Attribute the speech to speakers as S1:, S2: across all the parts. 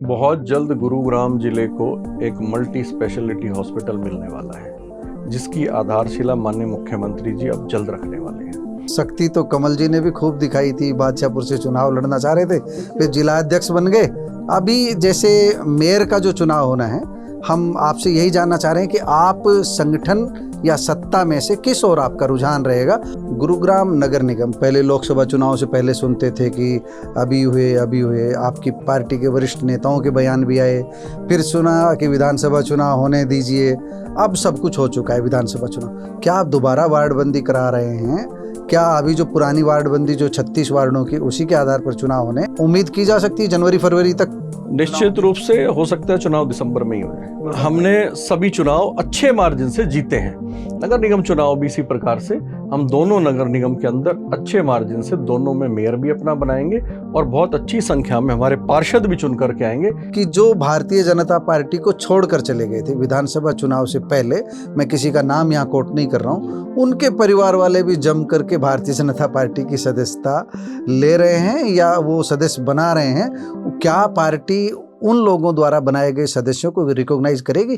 S1: बहुत जल्द गुरुग्राम जिले को एक मल्टी स्पेशलिटी हॉस्पिटल मिलने वाला है, जिसकी आधारशिला माननीय मुख्यमंत्री जी अब जल्द रखने वाले हैं।
S2: शक्ति तो कमल जी ने भी खूब दिखाई थी, बादशाहपुर से चुनाव लड़ना चाह रहे थे, फिर जिला अध्यक्ष बन गए। अभी जैसे मेयर का जो चुनाव होना है, हम आपसे यही जानना चाह रहे हैं कि आप संगठन या सत्ता में से किस ओर आपका रुझान रहेगा। गुरुग्राम नगर निगम पहले लोकसभा चुनाव से पहले सुनते थे कि अभी हुए, आपकी पार्टी के वरिष्ठ नेताओं के बयान भी आए, फिर सुना कि विधानसभा चुनाव होने दीजिए। अब सब कुछ हो चुका है विधानसभा चुनाव, क्या आप दोबारा वार्डबंदी करा रहे हैं? क्या अभी जो पुरानी वार्डबंदी जो 36 वार्डों की, उसी के आधार पर चुनाव होने उम्मीद की जा सकती है जनवरी फरवरी तक?
S1: निश्चित रूप से हो सकता है चुनाव दिसंबर में ही हो जाए। हमने सभी चुनाव अच्छे मार्जिन से जीते हैं। नगर निगम चुनाव भी इसी प्रकार से हम दोनों नगर निगम के अंदर अच्छे मार्जिन से दोनों में मेयर भी अपना बनाएंगे और बहुत अच्छी संख्या में हमारे पार्षद भी चुन करके आएंगे।
S2: कि जो भारतीय जनता पार्टी को छोड़कर चले गए थे विधानसभा चुनाव से पहले, मैं किसी का नाम यहाँ कोट नहीं कर रहा हूँ, उनके परिवार वाले भी जम करके भारतीय जनता पार्टी की सदस्यता ले रहे हैं या वो सदस्य बना रहे हैं। क्या पार्टी उन लोगों द्वारा बनाए गए सदस्यों को रिकॉग्नाइज करेगी?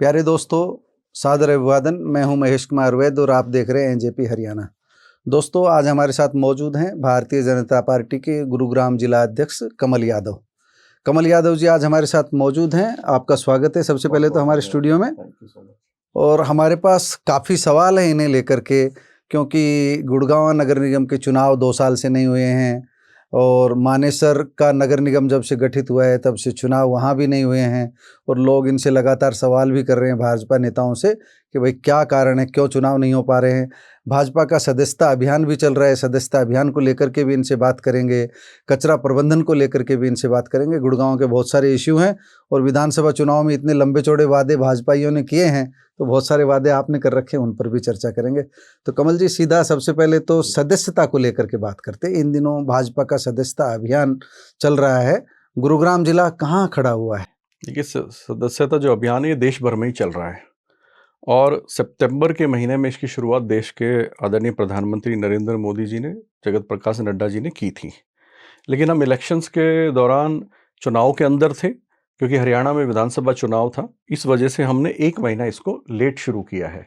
S2: प्यारे दोस्तों, सादर अभिवादन। मैं हूं महेश कुमार वैद्य और आप देख रहे हैं एनजेपी हरियाणा। दोस्तों, आज हमारे साथ मौजूद हैं भारतीय जनता पार्टी के गुरुग्राम जिला अध्यक्ष कमल यादव। कमल यादव जी आज हमारे साथ मौजूद हैं, आपका स्वागत है सबसे पहले तो हमारे स्टूडियो में। और हमारे पास काफ़ी सवाल हैं इन्हें लेकर के, क्योंकि गुड़गांव नगर निगम के चुनाव 2 साल से नहीं हुए हैं और मानेसर का नगर निगम जब से गठित हुआ है तब से चुनाव वहाँ भी नहीं हुए हैं। और लोग इनसे लगातार सवाल भी कर रहे हैं भाजपा नेताओं से कि भाई क्या कारण है, क्यों चुनाव नहीं हो पा रहे हैं। भाजपा का सदस्यता अभियान भी चल रहा है, सदस्यता अभियान को लेकर के भी इनसे बात करेंगे, कचरा प्रबंधन को लेकर के भी इनसे बात करेंगे। गुड़गांव के बहुत सारे इश्यू हैं और विधानसभा चुनाव में इतने लंबे चौड़े वादे भाजपाइयों ने किए हैं, तो बहुत सारे वादे आपने कर रखे हैं, उन पर भी चर्चा करेंगे। तो कमल जी, सीधा सबसे पहले तो सदस्यता को लेकर के बात करते हैं। इन दिनों भाजपा का सदस्यता अभियान चल रहा है, गुरुग्राम जिला कहाँ खड़ा हुआ है?
S1: देखिए, सदस्यता जो अभियान है ये देश भर में ही चल रहा है और सितंबर के महीने में इसकी शुरुआत देश के आदरणीय प्रधानमंत्री नरेंद्र मोदी जी ने, जगत प्रकाश नड्डा जी ने की थी। लेकिन हम इलेक्शंस के दौरान चुनाव के अंदर थे, क्योंकि हरियाणा में विधानसभा चुनाव था, इस वजह से हमने 1 महीना इसको लेट शुरू किया है,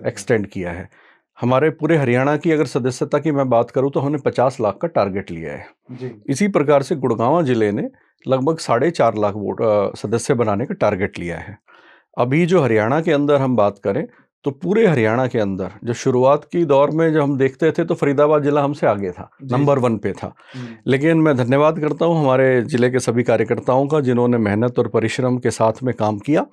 S1: एक्सटेंड किया है। हमारे पूरे हरियाणा की अगर सदस्यता की मैं बात करूं तो हमने 50 लाख का टारगेट लिया है जी। इसी प्रकार से गुड़गांव जिले ने लगभग 4.5 लाख सदस्य बनाने का टारगेट लिया है। अभी जो हरियाणा के अंदर हम बात करें तो पूरे हरियाणा के अंदर जो शुरुआत की दौर में जब हम देखते थे तो फरीदाबाद जिला हमसे आगे था, नंबर 1 पे था। लेकिन मैं धन्यवाद करता हूं हमारे जिले के सभी कार्यकर्ताओं का, जिन्होंने मेहनत और परिश्रम के साथ में काम किया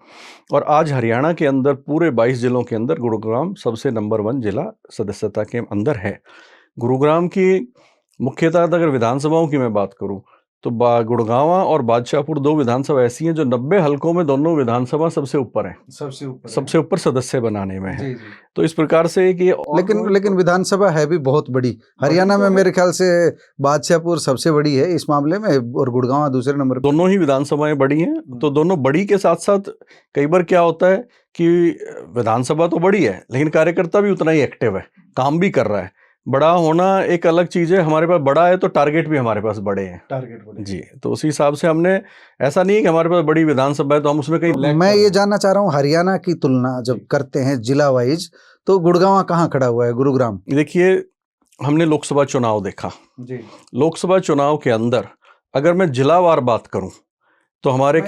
S1: और आज हरियाणा के अंदर पूरे 22 जिलों के अंदर गुरुग्राम सबसे नंबर 1 जिला सदस्यता के अंदर है। गुरुग्राम की मुख्यतः अगर विधानसभाओं की मैं बात करूँ तो गुड़गांव और बादशाहपुर 2 विधानसभा ऐसी हैं जो 90 हलकों में दोनों विधानसभा सबसे ऊपर है, सबसे ऊपर सदस्य बनाने में है। तो इस प्रकार से कि
S2: लेकिन विधानसभा है भी बहुत बड़ी। हरियाणा में मेरे ख्याल से बादशाहपुर सबसे बड़ी है इस मामले में और गुड़गांव दूसरे नंबर पर।
S1: दोनों ही विधानसभाएं बड़ी हैं। तो दोनों बड़ी के साथ साथ कई बार क्या होता है कि विधानसभा तो बड़ी है लेकिन कार्यकर्ता भी उतना ही एक्टिव है, काम भी कर रहा है। बड़ा होना एक अलग चीज़ है, हमारे पास बड़ा है तो टारगेट भी हमारे पास बड़े हैं, टारगेट बड़े जी। तो उसी हिसाब से हमने, ऐसा नहीं है कि हमारे पास बड़ी विधानसभा है तो हम उसमें कहीं
S2: मैं ये जानना चाह रहा हूँ, हरियाणा की तुलना जब करते हैं जिला वाइज तो गुड़गांव कहाँ खड़ा हुआ है, गुरुग्राम?
S1: देखिए, हमने लोकसभा चुनाव देखा जी। लोकसभा चुनाव के अंदर अगर मैं जिलावार बात करूं तो हमारे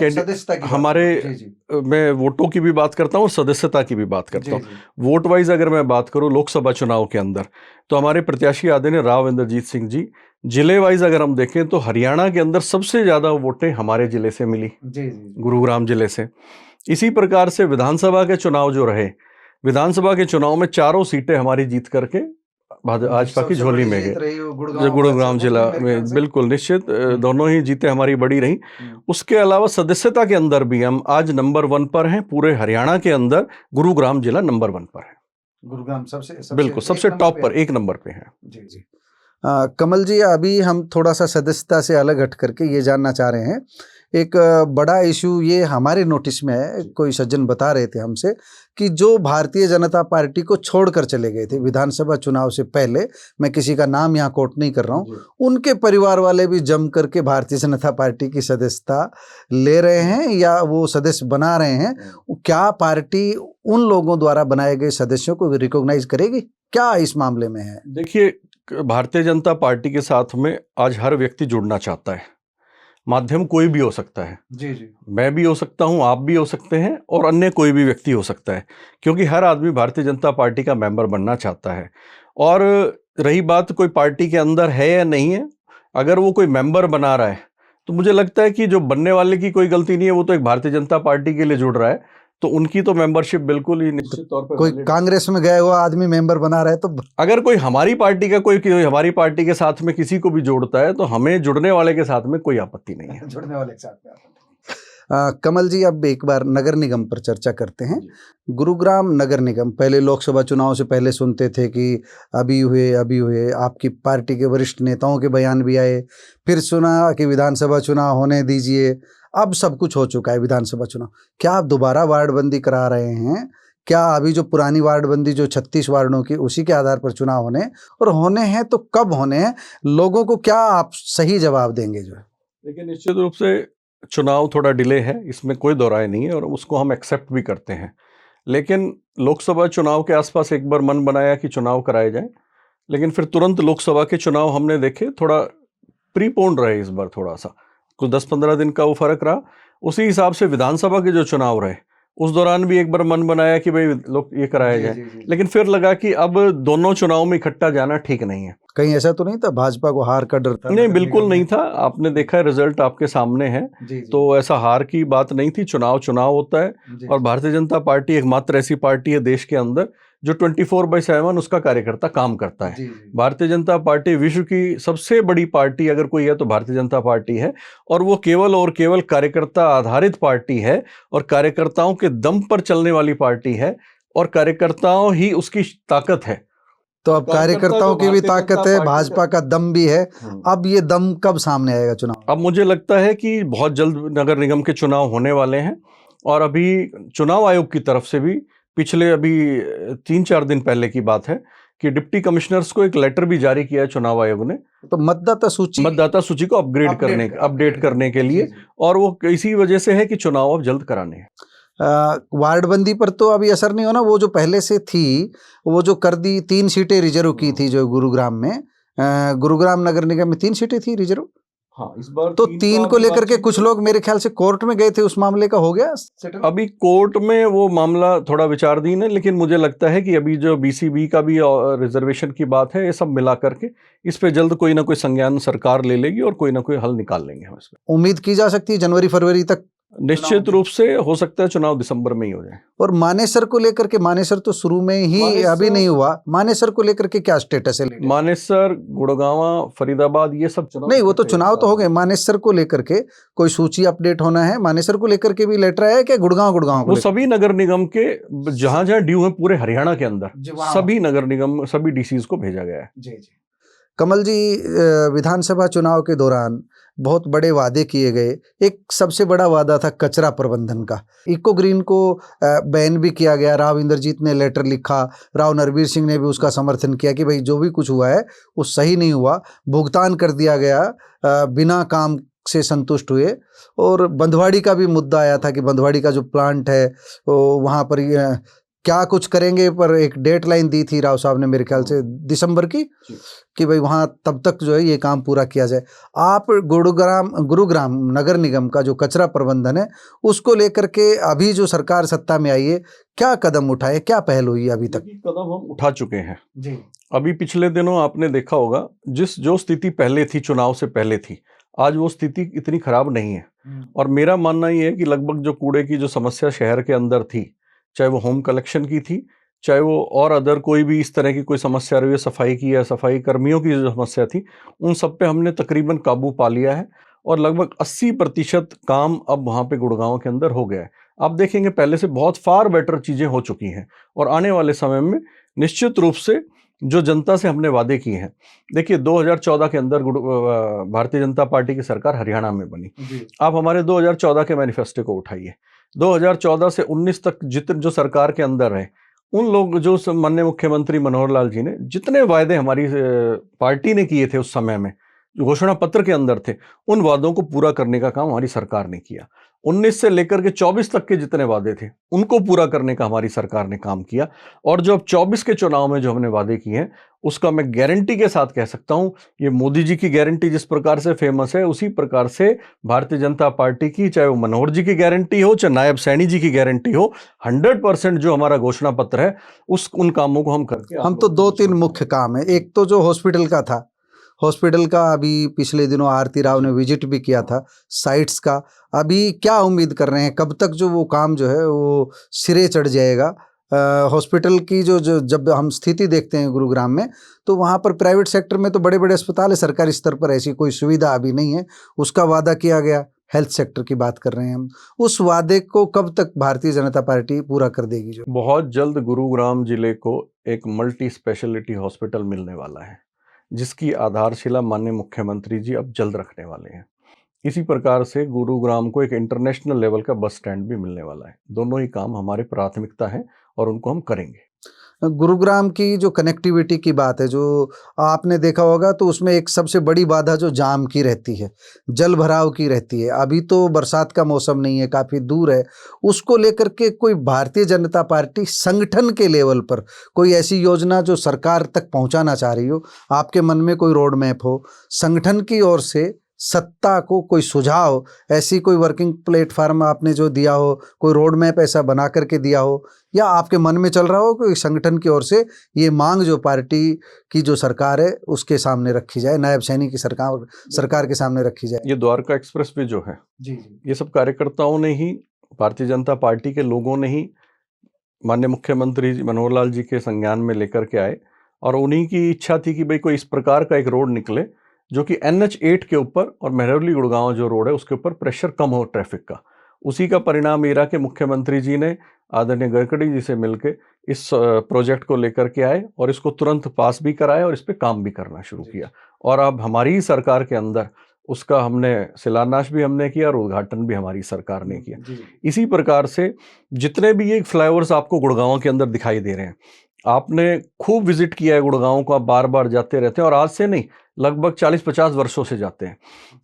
S1: मैं वोटों की भी बात करता हूँ और सदस्यता की भी बात करता हूँ। वोट वाइज अगर मैं बात करूँ लोकसभा चुनाव के अंदर तो हमारे प्रत्याशी आदरणीय राव इंद्रजीत सिंह जी। जिले वाइज अगर हम देखें तो हरियाणा के अंदर सबसे ज़्यादा वोटें हमारे जिले से मिली, गुरुग्राम जिले से। इसी प्रकार से विधानसभा के चुनाव जो रहे, विधानसभा के चुनाव में 4 सीटें हमारी जीत करके भाजपा की झोली में गए, गुरुग्राम जिला में। बिल्कुल निश्चित दोनों ही जीतें हमारी बड़ी रही। उसके अलावा सदस्यता के अंदर भी हम आज नंबर 1 पर हैं, पूरे हरियाणा के अंदर गुरुग्राम जिला नंबर 1 पर है।
S2: गुरुग्राम सबसे
S1: बिल्कुल सबसे टॉप पर, 1 नंबर पे है जी।
S2: कमल जी, अभी हम थोड़ा सा सदस्यता से अलग हट करके ये जानना चाह रहे हैं एक बड़ा इशू ये हमारे नोटिस में है, कोई सज्जन बता रहे थे हमसे कि जो भारतीय जनता पार्टी को छोड़कर चले गए थे विधानसभा चुनाव से पहले, मैं किसी का नाम यहाँ कोट नहीं कर रहा हूँ, उनके परिवार वाले भी जम करके भारतीय जनता पार्टी की सदस्यता ले रहे हैं या वो सदस्य बना रहे हैं। क्या पार्टी उन लोगों द्वारा बनाए गए सदस्यों को रिकॉग्नाइज करेगी, क्या इस मामले में है?
S1: देखिए, भारतीय जनता पार्टी के साथ में आज हर व्यक्ति जुड़ना चाहता है। माध्यम कोई भी हो सकता है,
S2: जी जी,
S1: मैं भी हो सकता हूं, आप भी हो सकते हैं और अन्य कोई भी व्यक्ति हो सकता है, क्योंकि हर आदमी भारतीय जनता पार्टी का मेंबर बनना चाहता है। और रही बात कोई पार्टी के अंदर है या नहीं है, अगर वो कोई मेंबर बना रहा है तो मुझे लगता है कि जो बनने वाले की कोई गलती नहीं है, वो तो एक भारतीय जनता पार्टी के लिए जुड़ रहा है, तो उनकी तो मेंबरशिप बिल्कुल ही निश्चित तौर पर।
S2: कोई कांग्रेस में गया हुआ आदमी मेंबर बना रहा है तो
S1: अगर कोई हमारी पार्टी का कोई हमारी पार्टी के साथ में किसी को भी जोड़ता है तो हमें जुड़ने वाले के साथ में कोई आपत्ति नहीं है।
S2: जुड़ने वाले के साथ में कमल जी, अब एक बार नगर निगम पर चर्चा करते हैं। गुरुग्राम नगर निगम, पहले लोकसभा चुनाव से पहले सुनते थे कि अभी हुए, आपकी पार्टी के वरिष्ठ नेताओं के बयान भी आए, फिर सुना कि विधानसभा चुनाव होने दीजिए, अब सब कुछ हो चुका है विधानसभा चुनाव। क्या आप दोबारा वार्डबंदी करा रहे हैं? क्या अभी जो पुरानी वार्डबंदी जो 36 वार्डों की, उसी के आधार पर चुनाव होने, और होने हैं तो कब होने हैं? लोगों को क्या आप सही जवाब देंगे? जो है,
S1: देखिए, निश्चित रूप से चुनाव थोड़ा डिले है, इसमें कोई दो राय नहीं है और उसको हम एक्सेप्ट भी करते हैं। लेकिन लोकसभा चुनाव के आसपास एक बार मन बनाया कि चुनाव कराए जाए, लेकिन फिर तुरंत लोकसभा के चुनाव हमने देखे थोड़ा प्रीपोन्ड रहे, इस बार थोड़ा सा कुछ 10-15 दिन का वो फर्क रहा। उसी हिसाब से विधानसभा के जो चुनाव रहे उस दौरान भी एक बार मन बनाया कि भाई लोग ये कराया जाए, लेकिन फिर लगा कि अब दोनों चुनाव में इकट्ठा जाना ठीक नहीं है।
S2: कहीं ऐसा तो नहीं था भाजपा को हार का डर था?
S1: नहीं, बिल्कुल नहीं था। आपने देखा है, रिजल्ट आपके सामने है। तो ऐसा हार की बात नहीं थी। चुनाव होता है और भारतीय जनता पार्टी एकमात्र ऐसी पार्टी है देश के अंदर जो 24/7 उसका कार्यकर्ता काम करता है। भारतीय जनता पार्टी विश्व की सबसे बड़ी पार्टी अगर कोई है तो भारतीय जनता पार्टी है, और वो केवल और केवल कार्यकर्ता आधारित पार्टी है और कार्यकर्ताओं के दम पर चलने वाली पार्टी है और कार्यकर्ताओं ही उसकी ताकत है।
S2: तो अब कार्यकर्ताओं की भी ताकत है, भाजपा का दम भी है। अब ये दम कब सामने आएगा चुनाव?
S1: अब मुझे लगता है कि बहुत जल्द नगर निगम के चुनाव होने वाले हैं और अभी चुनाव आयोग की तरफ से भी पिछले अभी 3-4 दिन पहले की बात है कि डिप्टी कमिश्नर्स को एक लेटर भी जारी किया है चुनाव आयोग ने,
S2: तो मतदाता सूची को
S1: अपडेट करने के लिए, और वो इसी वजह से है कि चुनाव अब जल्द कराने हैं।
S2: वार्डबंदी पर तो अभी असर नहीं होना, वो जो पहले से थी वो जो कर दी, 3 सीटें रिजर्व की थी जो गुरुग्राम में, गुरुग्राम नगर निगम में 3 सीटें थी रिजर्व।
S1: हाँ, इस बार
S2: तो 3 को लेकर के कुछ लोग मेरे ख्याल से कोर्ट में गए थे, उस मामले का हो गया सेटल?
S1: अभी कोर्ट में वो मामला थोड़ा विचाराधीन है, लेकिन मुझे लगता है कि अभी जो BCB का भी रिजर्वेशन की बात है, ये सब मिला करके इस पे जल्द कोई ना कोई संज्ञान सरकार ले लेगी और कोई ना कोई हल निकाल लेंगे हम इसमें।
S2: उम्मीद की जा सकती है जनवरी-फरवरी तक
S1: निश्चित रूप से हो सकता है चुनाव दिसंबर में ही हो जाए।
S2: और मानेसर को लेकर के, मानेसर तो शुरू में ही अभी नहीं हुआ, मानेसर को लेकर के क्या स्टेटस है?
S1: मानेसर, गुड़गांव, फरीदाबाद, ये सब चुनाव
S2: नहीं, वो तो चुनाव तो हो गए। मानेसर को लेकर के कोई सूची अपडेट होना है, मानेसर को लेकर के भी लेटर आया क्या? गुड़गांव
S1: वो सभी नगर निगम के जहां जहां ड्यू है पूरे हरियाणा के अंदर, सभी नगर निगम, सभी DCs को भेजा गया है।
S2: जी। कमल जी, विधानसभा चुनाव के दौरान बहुत बड़े वादे किए गए। एक सबसे बड़ा वादा था कचरा प्रबंधन का। इको ग्रीन को बैन भी किया गया। राव इंद्रजीत ने लेटर लिखा, राव नरवीर सिंह ने भी उसका समर्थन किया कि भाई जो भी कुछ हुआ है वो सही नहीं हुआ, भुगतान कर दिया गया, बिना काम से संतुष्ट हुए। और बंधवाड़ी का भी मुद्दा आया था कि बंधवाड़ी का जो प्लांट है वहाँ पर क्या कुछ करेंगे, पर एक डेडलाइन दी थी राव साहब ने मेरे ख्याल से दिसंबर की, कि भाई वहाँ तब तक जो है ये काम पूरा किया जाए। आप गुरुग्राम नगर निगम का जो कचरा प्रबंधन है उसको लेकर के अभी जो सरकार सत्ता में आई है, क्या कदम उठाए, क्या पहल हुई अभी तक?
S1: कदम हम उठा चुके हैं जी। अभी पिछले दिनों आपने देखा होगा, जो स्थिति पहले थी, चुनाव से पहले थी, आज वो स्थिति इतनी खराब नहीं है। और मेरा मानना ये है कि लगभग जो कूड़े की जो समस्या शहर के अंदर थी, चाहे वो होम कलेक्शन की थी, चाहे वो और अदर कोई भी इस तरह की कोई समस्या रही है, सफाई की या सफाई कर्मियों की जो समस्या थी, उन सब पे हमने तकरीबन काबू पा लिया है और लगभग 80% काम अब वहाँ पे गुड़गांव के अंदर हो गया है। आप देखेंगे पहले से बहुत फार बेटर चीज़ें हो चुकी हैं और आने वाले समय में निश्चित रूप से जो जनता से हमने वादे किए हैं। देखिए 2014 के अंदर भारतीय जनता पार्टी की सरकार हरियाणा में बनी। आप हमारे 2014 के मैनिफेस्टो को उठाइए, 2014 से 19 तक जितने जो सरकार के अंदर रहे, उन लोग जो माननीय मुख्यमंत्री मनोहर लाल जी ने जितने वायदे हमारी पार्टी ने किए थे उस समय में, जो घोषणा पत्र के अंदर थे, उन वादों को पूरा करने का काम हमारी सरकार ने किया। 19 से लेकर के 24 तक के जितने वादे थे उनको पूरा करने का हमारी सरकार ने काम किया। और जो अब 24 के चुनाव में जो हमने वादे किए हैं, उसका मैं गारंटी के साथ कह सकता हूं, ये मोदी जी की गारंटी जिस प्रकार से फेमस है, उसी प्रकार से भारतीय जनता पार्टी की, चाहे वो मनोहर जी की गारंटी हो, चाहे नायब सैनी जी की गारंटी हो, 100% जो हमारा घोषणा पत्र है उन कामों को हम करके
S2: हम तो 2-3 मुख्य काम है। एक तो जो हॉस्पिटल का था, हॉस्पिटल का अभी पिछले दिनों आरती राव ने विजिट भी किया था, साइट्स का अभी क्या उम्मीद कर रहे हैं, कब तक जो वो काम जो है वो सिरे चढ़ जाएगा? हॉस्पिटल की जो जब हम स्थिति देखते हैं गुरुग्राम में, तो वहाँ पर प्राइवेट सेक्टर में तो बड़े बड़े अस्पताल है, सरकारी स्तर पर ऐसी कोई सुविधा अभी नहीं है। उसका वादा किया गया, हेल्थ सेक्टर की बात कर रहे हैं हम, उस वादे को कब तक भारतीय जनता पार्टी पूरा कर देगी? जो
S1: बहुत जल्द गुरुग्राम जिले को एक मल्टी स्पेशलिटी हॉस्पिटल मिलने वाला है, जिसकी आधारशिला माननीय मुख्यमंत्री जी अब जल्द रखने वाले हैं। इसी प्रकार से गुरुग्राम को एक इंटरनेशनल लेवल का बस स्टैंड भी मिलने वाला है। दोनों ही काम हमारी प्राथमिकता है और उनको हम करेंगे।
S2: गुरुग्राम की जो कनेक्टिविटी की बात है, जो आपने देखा होगा, तो उसमें एक सबसे बड़ी बाधा जो जाम की रहती है, जल भराव की रहती है। अभी तो बरसात का मौसम नहीं है, काफ़ी दूर है, उसको लेकर के कोई भारतीय जनता पार्टी संगठन के लेवल पर कोई ऐसी योजना जो सरकार तक पहुंचाना चाह रही हो, आपके मन में कोई रोड मैप हो, संगठन की ओर से सत्ता को कोई सुझाव, ऐसी कोई वर्किंग प्लेटफार्म आपने जो दिया हो, कोई रोड मैप ऐसा बना करके दिया हो, या आपके मन में चल रहा हो कि संगठन की ओर से ये मांग जो पार्टी की जो सरकार है उसके सामने रखी जाए, नायब सैनी की सरकार के सामने रखी जाए?
S1: ये द्वारका एक्सप्रेस वे जो है,
S2: जी,
S1: ये सब कार्यकर्ताओं ने ही, भारतीय जनता पार्टी के लोगों ने ही माननीय मुख्यमंत्री मनोहर लाल जी के संज्ञान में लेकर के आए, और उन्हीं की इच्छा थी कि भाई कोई इस प्रकार का एक रोड निकले जो कि NH8 के ऊपर और मेहरौली गुड़गांव जो रोड है उसके ऊपर प्रेशर कम हो ट्रैफिक का। उसी का परिणाम ये रहा कि मुख्यमंत्री जी ने आदरणीय गडकरी जी से मिलकर इस प्रोजेक्ट को लेकर के आए और इसको तुरंत पास भी कराया और इस पे काम भी करना शुरू किया। और अब हमारी ही सरकार के अंदर उसका हमने शिलान्यास भी हमने किया और उद्घाटन भी हमारी सरकार ने किया। इसी प्रकार से जितने भी ये फ्लाईओवर्स आपको गुड़गांव के अंदर दिखाई दे रहे हैं, आपने खूब विजिट किया है गुड़गांव को, आप बार बार जाते रहते हैं, और आज से नहीं, लगभग 40-50 वर्षों से जाते हैं।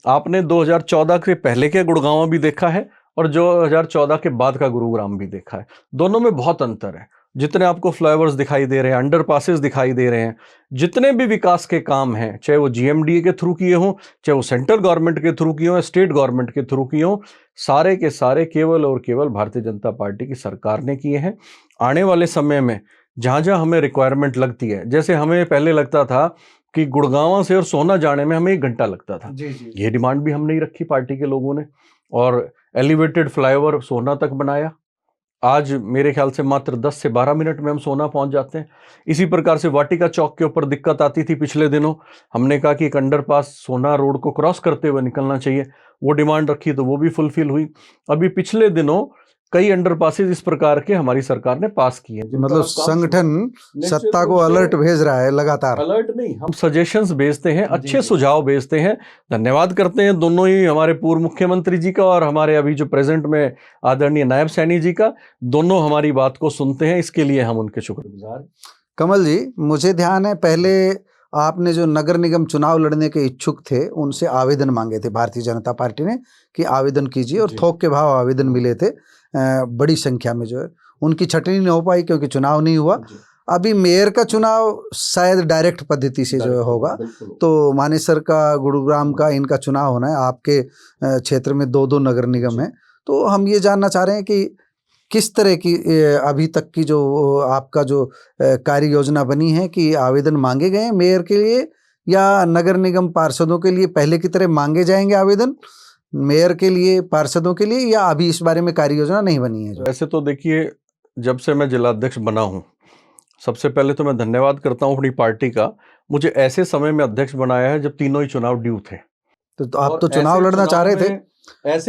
S1: आपने 2014 के पहले के गुड़गांव भी देखा है और 2014 के बाद का गुरुग्राम भी देखा है। दोनों में बहुत अंतर है। जितने आपको फ्लाईओवर्स दिखाई दे रहे हैं, अंडरपासेस दिखाई दे रहे हैं, जितने भी विकास के काम हैं, चाहे वो GMDA के थ्रू किए हों, चाहे वो सेंट्रल गवर्नमेंट के थ्रू किए हों, स्टेट गवर्नमेंट के थ्रू किए हों, सारे के सारे केवल और केवल भारतीय जनता पार्टी की सरकार ने किए हैं। आने वाले समय में जहाँ जहाँ हमें रिक्वायरमेंट लगती है, जैसे हमें पहले लगता था कि गुड़गांव से और सोना जाने में हमें 1 घंटा लगता था, ये डिमांड भी हम नहीं रखी पार्टी के लोगों ने, और एलिवेटेड फ्लाईओवर सोना तक बनाया। आज मेरे ख्याल से मात्र 10 से 12 मिनट में हम सोना पहुंच जाते हैं। इसी प्रकार से वाटिका चौक के ऊपर दिक्कत आती थी पिछले दिनों, हमने कहा कि एक अंडरपास सोना रोड को क्रॉस करते हुए निकलना चाहिए, वो डिमांड रखी तो वो भी फुलफिल हुई। अभी पिछले दिनों कई अंडरपासेस इस प्रकार के हमारी सरकार ने पास किए हैं।
S2: मतलब संगठन सत्ता को अलर्ट भेज रहा है लगातार।
S1: अलर्ट नहीं, हम सजेशंस भेजते हैं, अच्छे सुझाव भेजते हैं। धन्यवाद करते हैं दोनों ही, हमारे पूर्व मुख्यमंत्री जी का और हमारे अभी जो प्रेजेंट में आदरणीय नायब सैनी जी का, दोनों हमारी बात को सुनते हैं, इसके लिए हम उनके शुक्रगुजार।
S2: कमल जी, मुझे ध्यान है पहले आपने जो नगर निगम चुनाव लड़ने के इच्छुक थे उनसे आवेदन मांगे थे भारतीय जनता पार्टी ने कि आवेदन कीजिए, और थोक के भाव आवेदन मिले थे बड़ी संख्या में। जो है उनकी छटनी नहीं हो पाई क्योंकि चुनाव नहीं हुआ। अभी मेयर का चुनाव शायद डायरेक्ट पद्धति से जो होगा, तो मानेसर का, गुरुग्राम का, इनका चुनाव होना है। आपके क्षेत्र में 2-2 नगर निगम है, तो हम ये जानना चाह रहे हैं कि किस तरह की अभी तक की जो आपका जो कार्य योजना बनी है कि आवेदन मांगे गए हैं मेयर के लिए, या नगर निगम पार्षदों के लिए पहले की तरह मांगे जाएंगे आवेदन मेयर के लिए, पार्षदों के लिए, या अभी इस बारे में कार्य योजना नहीं बनी है?
S1: वैसे तो देखिए, जब से मैं जिलाध्यक्ष बना हूँ, सबसे पहले तो मैं धन्यवाद करता हूँ अपनी पार्टी का, मुझे ऐसे समय में अध्यक्ष बनाया है जब तीनों ही चुनाव ड्यू थे।
S2: तो आप तो चुनाव लड़ना चाह रहे थे,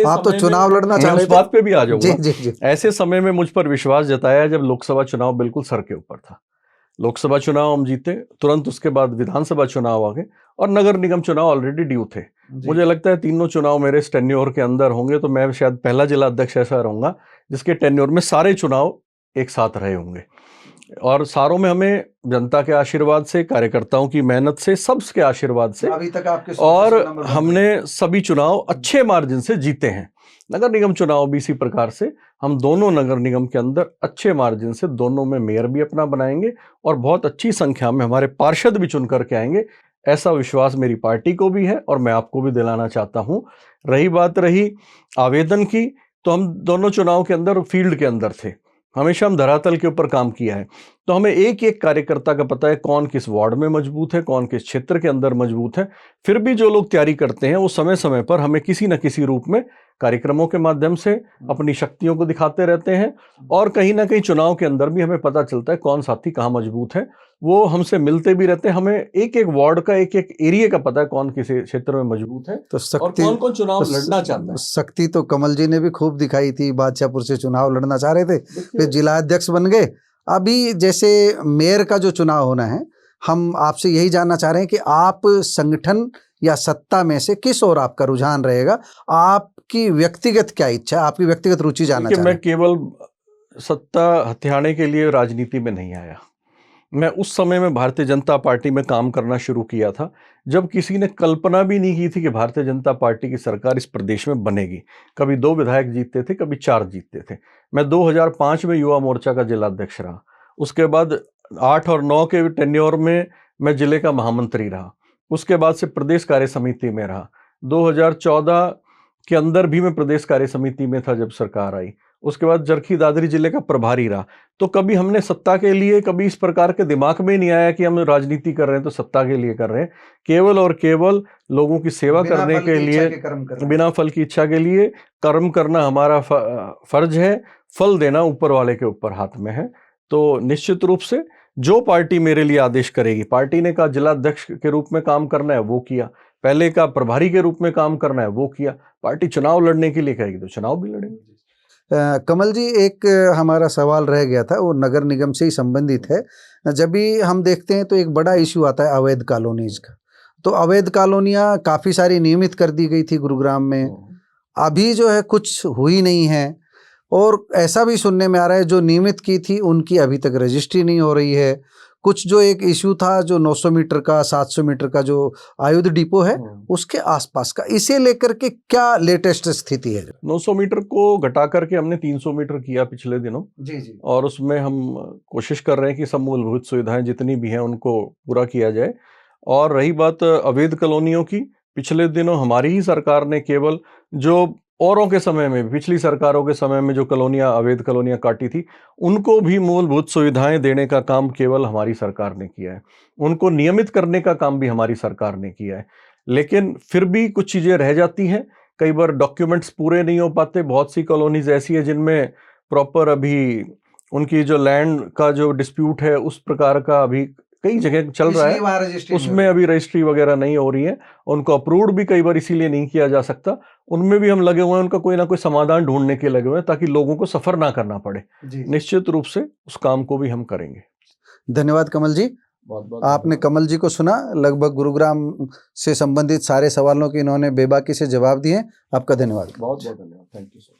S2: आप तो चुनाव लड़ना चाह रहे थे,
S1: उस बात पे भी आ जाऊंगा।
S2: जी।
S1: ऐसे समय में मुझ पर विश्वास जताया जब लोकसभा चुनाव बिल्कुल सर के ऊपर था, लोकसभा चुनाव हम जीते, तुरंत उसके बाद विधानसभा चुनाव आ गए और नगर निगम चुनाव ऑलरेडी ड्यू थे। मुझे लगता है तीनों चुनाव मेरे टेन्योर के अंदर होंगे, तो मैं शायद पहला जिला अध्यक्ष ऐसा रहूंगा जिसके टेन्योर में सारे चुनाव एक साथ रहे होंगे। और सारों में हमें जनता के आशीर्वाद से, कार्यकर्ताओं की मेहनत से, सबके आशीर्वाद से
S2: अभी तक आपके
S1: और हमने सभी चुनाव अच्छे मार्जिन से जीते हैं। नगर निगम चुनाव भी इसी प्रकार से हम दोनों नगर निगम के अंदर अच्छे मार्जिन से दोनों में मेयर भी अपना बनाएंगे और बहुत अच्छी संख्या में हमारे पार्षद भी चुन करके आएंगे। ऐसा विश्वास मेरी पार्टी को भी है और मैं आपको भी दिलाना चाहता हूं। रही बात रही आवेदन की, तो हम दोनों चुनाव के अंदर फील्ड के अंदर थे, हमेशा हम धरातल के ऊपर काम किया है, तो हमें एक एक कार्यकर्ता का पता है कौन किस वार्ड में मजबूत है, कौन किस क्षेत्र के अंदर मजबूत है। फिर भी जो लोग तैयारी करते हैं वो समय समय पर हमें किसी न किसी रूप में कार्यक्रमों के माध्यम से अपनी शक्तियों को दिखाते रहते हैं और कहीं ना कहीं चुनाव के अंदर भी हमें पता चलता है कौन साथी कहाँ मजबूत है। वो हमसे मिलते भी रहते हैं, हमें एक एक वार्ड का, एक एक एरिया का पता है कौन किस क्षेत्र में मजबूत है
S2: तो
S1: और कौन कौन चुनाव लड़ना चाहता है।
S2: शक्ति तो कमल जी ने भी खूब दिखाई थी, बादशाहपुर से चुनाव लड़ना चाह रहे थे, फिर जिला अध्यक्ष बन गए। अभी जैसे मेयर का जो चुनाव होना है, हम आपसे यही जानना चाह रहे हैं कि आप संगठन या सत्ता में से किस ओर आपका रुझान रहेगा, आपकी व्यक्तिगत क्या इच्छा है, आपकी व्यक्तिगत रुचि जानना चाह रहे हैं।
S1: मैं केवल सत्ता हथियाने के लिए राजनीति में नहीं आया। मैं उस समय में भारतीय जनता पार्टी में काम करना शुरू किया था जब किसी ने कल्पना भी नहीं की थी कि भारतीय जनता पार्टी की सरकार इस प्रदेश में बनेगी। कभी 2 विधायक जीतते थे, कभी 4 जीतते थे। मैं 2005 में युवा मोर्चा का जिला अध्यक्ष रहा, उसके बाद 8 और 9 के टेन्योर में मैं जिले का महामंत्री रहा, उसके बाद से प्रदेश कार्य समिति में रहा। 2014 के अंदर भी मैं प्रदेश कार्य समिति में था जब सरकार आई, उसके बाद चरखी दादरी जिले का प्रभारी रहा। तो कभी हमने सत्ता के लिए, कभी इस प्रकार के दिमाग में नहीं आया कि हम राजनीति कर रहे हैं तो सत्ता के लिए कर रहे हैं। केवल और केवल लोगों की सेवा करने के लिए, बिना फल की इच्छा के लिए कर्म करना हमारा फर्ज है। फल देना ऊपर वाले के ऊपर हाथ में है। तो निश्चित रूप से जो पार्टी मेरे लिए आदेश करेगी, पार्टी ने कहा जिला अध्यक्ष के रूप में काम करना है वो किया, पहले का प्रभारी के रूप में काम करना है वो किया, पार्टी चुनाव लड़ने के लिए कहेगी तो चुनाव भी लड़ेंगे।
S2: कमल जी, एक हमारा सवाल रह गया था, वो नगर निगम से ही संबंधित है। जब भी हम देखते हैं तो एक बड़ा इशू आता है अवैध कॉलोनीज का। तो अवैध कॉलोनियाँ काफ़ी सारी नियमित कर दी गई थी गुरुग्राम में, अभी जो है कुछ हुई नहीं है, और ऐसा भी सुनने में आ रहा है जो नियमित की थी उनकी अभी तक रजिस्ट्री नहीं हो रही है। कुछ जो एक इशू था जो 900 मीटर का, 700 मीटर का जो आयुध डिपो है उसके आसपास का, इसे लेकर के क्या लेटेस्ट स्थिति है?
S1: 900 मीटर को घटा करके हमने 300 मीटर किया पिछले दिनों
S2: जी।
S1: और उसमें हम कोशिश कर रहे हैं कि सब मूलभूत सुविधाएं जितनी भी हैं उनको पूरा किया जाए। और रही बात अवैध कॉलोनियों की, पिछले दिनों हमारी ही सरकार ने केवल जो औरों के समय में, पिछली सरकारों के समय में जो कॉलोनियां, अवैध कॉलोनियां काटी थी, उनको भी मूलभूत सुविधाएं देने का काम केवल हमारी सरकार ने किया है। उनको नियमित करने का काम भी हमारी सरकार ने किया है। लेकिन फिर भी कुछ चीज़ें रह जाती हैं, कई बार डॉक्यूमेंट्स पूरे नहीं हो पाते। बहुत सी कॉलोनीज ऐसी है जिनमें प्रॉपर अभी उनकी जो लैंड का जो डिस्प्यूट है उस प्रकार का अभी कई जगह चल रहा है, उसमें अभी रजिस्ट्री वगैरह नहीं हो रही है, उनको अप्रूव्ड भी कई बार इसीलिए नहीं किया जा सकता। उनमें भी हम लगे हुए हैं, उनका कोई ना कोई समाधान ढूंढने के लगे हुए हैं ताकि लोगों को सफर ना करना पड़े। निश्चित रूप से उस काम को भी हम करेंगे।
S2: धन्यवाद कमल जी। आपने कमल जी को सुना, लगभग गुरुग्राम से संबंधित सारे सवालों के इन्होंने बेबाकी से जवाब दिए। आपका धन्यवाद।
S1: बहुत बहुत धन्यवाद। Thank you sir.